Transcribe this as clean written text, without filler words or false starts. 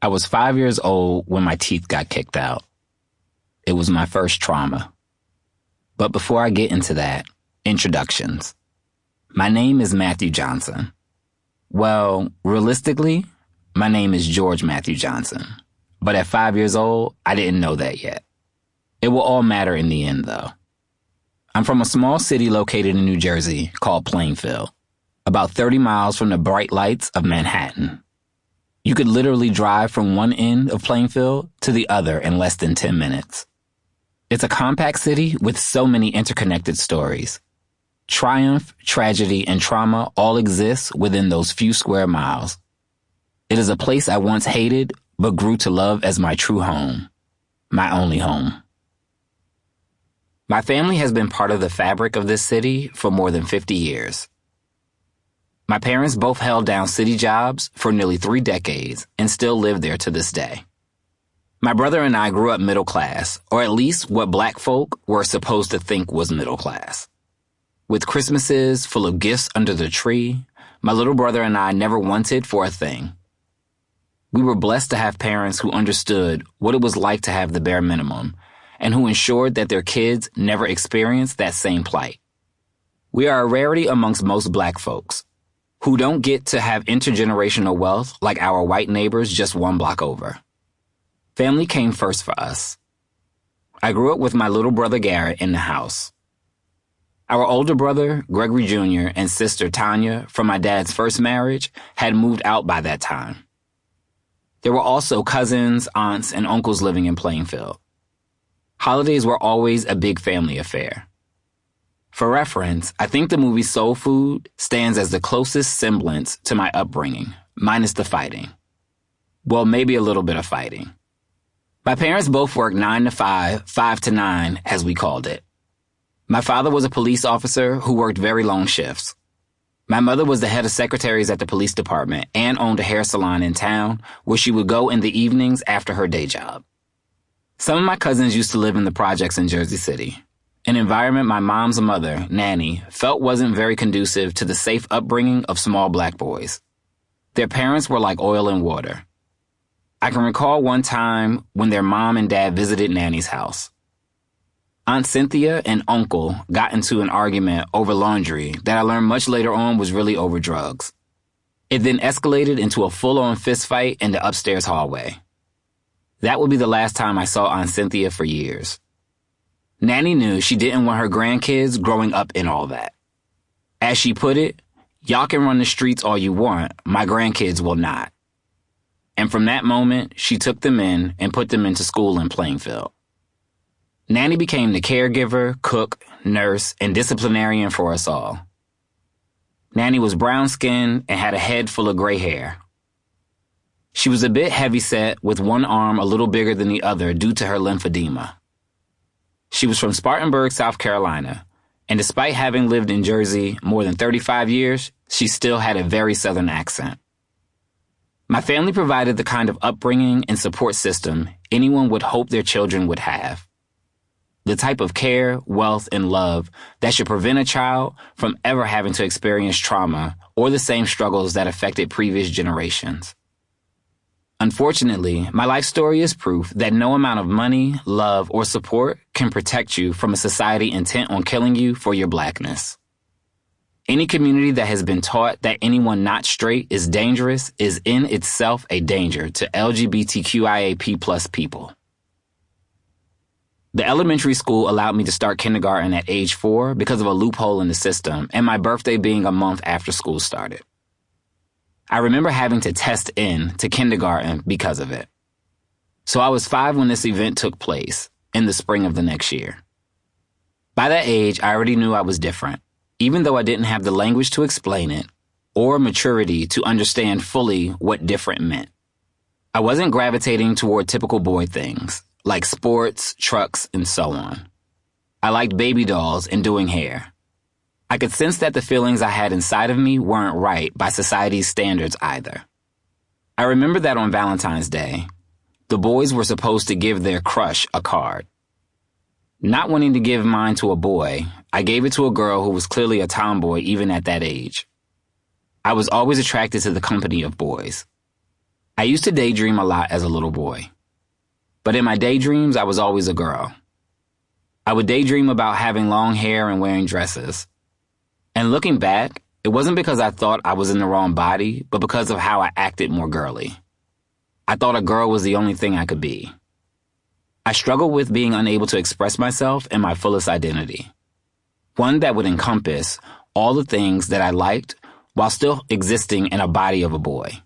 I was 5 years old when my teeth got kicked out. It was my first trauma. But before I get into that, introductions. My name is Matthew Johnson. Well, realistically, my name is George Matthew Johnson. But at 5 years old, I didn't know that yet. It will all matter in the end, though. I'm from a small city located in New Jersey called Plainfield, about 30 miles from the bright lights of Manhattan. You could literally drive from one end of Plainfield to the other in less than 10 minutes. It's a compact city with so many interconnected stories. Triumph, tragedy, and trauma all exist within those few square miles. It is a place I once hated, but grew to love as my true home. My only home. My family has been part of the fabric of this city for more than 50 years. My parents both held down city jobs for nearly 3 decades and still live there to this day. My brother and I grew up middle class, or at least what black folk were supposed to think was middle class. With Christmases full of gifts under the tree, my little brother and I never wanted for a thing. We were blessed to have parents who understood what it was like to have the bare minimum and who ensured that their kids never experienced that same plight. We are a rarity amongst most black folks, who don't get to have intergenerational wealth like our white neighbors just one block over. Family came first for us. I grew up with my little brother Garrett in the house. Our older brother, Gregory Jr., and sister Tanya, from my dad's first marriage, had moved out by that time. There were also cousins, aunts, and uncles living in Plainfield. Holidays were always a big family affair. For reference, I think the movie Soul Food stands as the closest semblance to my upbringing, minus the fighting. Well, maybe a little bit of fighting. My parents both worked 9 to 5, 5 to 9, as we called it. My father was a police officer who worked very long shifts. My mother was the head of secretaries at the police department and owned a hair salon in town where she would go in the evenings after her day job. Some of my cousins used to live in the projects in Jersey City, an environment my mom's mother, Nanny, felt wasn't very conducive to the safe upbringing of small black boys. Their parents were like oil and water. I can recall one time when their mom and dad visited Nanny's house. Aunt Cynthia and Uncle got into an argument over laundry that I learned much later on was really over drugs. It then escalated into a full-on fistfight in the upstairs hallway. That would be the last time I saw Aunt Cynthia for years. Nanny knew she didn't want her grandkids growing up in all that. As she put it, y'all can run the streets all you want, my grandkids will not. And from that moment, she took them in and put them into school in Plainfield. Nanny became the caregiver, cook, nurse, and disciplinarian for us all. Nanny was brown-skinned and had a head full of gray hair. She was a bit heavyset with one arm a little bigger than the other due to her lymphedema. She was from Spartanburg, South Carolina, and despite having lived in Jersey more than 35 years, she still had a very Southern accent. My family provided the kind of upbringing and support system anyone would hope their children would have. The type of care, wealth, and love that should prevent a child from ever having to experience trauma or the same struggles that affected previous generations. Unfortunately, my life story is proof that no amount of money, love, or support can protect you from a society intent on killing you for your blackness. Any community that has been taught that anyone not straight is dangerous is in itself a danger to LGBTQIA+ people. The elementary school allowed me to start kindergarten at age 4 because of a loophole in the system and my birthday being a month after school started. I remember having to test in to kindergarten because of it. So I was 5 when this event took place, in the spring of the next year. By that age, I already knew I was different, even though I didn't have the language to explain it or maturity to understand fully what different meant. I wasn't gravitating toward typical boy things, like sports, trucks, and so on. I liked baby dolls and doing hair. I could sense that the feelings I had inside of me weren't right by society's standards either. I remember that on Valentine's Day, the boys were supposed to give their crush a card. Not wanting to give mine to a boy, I gave it to a girl who was clearly a tomboy even at that age. I was always attracted to the company of boys. I used to daydream a lot as a little boy. But in my daydreams, I was always a girl. I would daydream about having long hair and wearing dresses. And looking back, it wasn't because I thought I was in the wrong body, but because of how I acted more girly. I thought a girl was the only thing I could be. I struggled with being unable to express myself in my fullest identity. One that would encompass all the things that I liked while still existing in a body of a boy.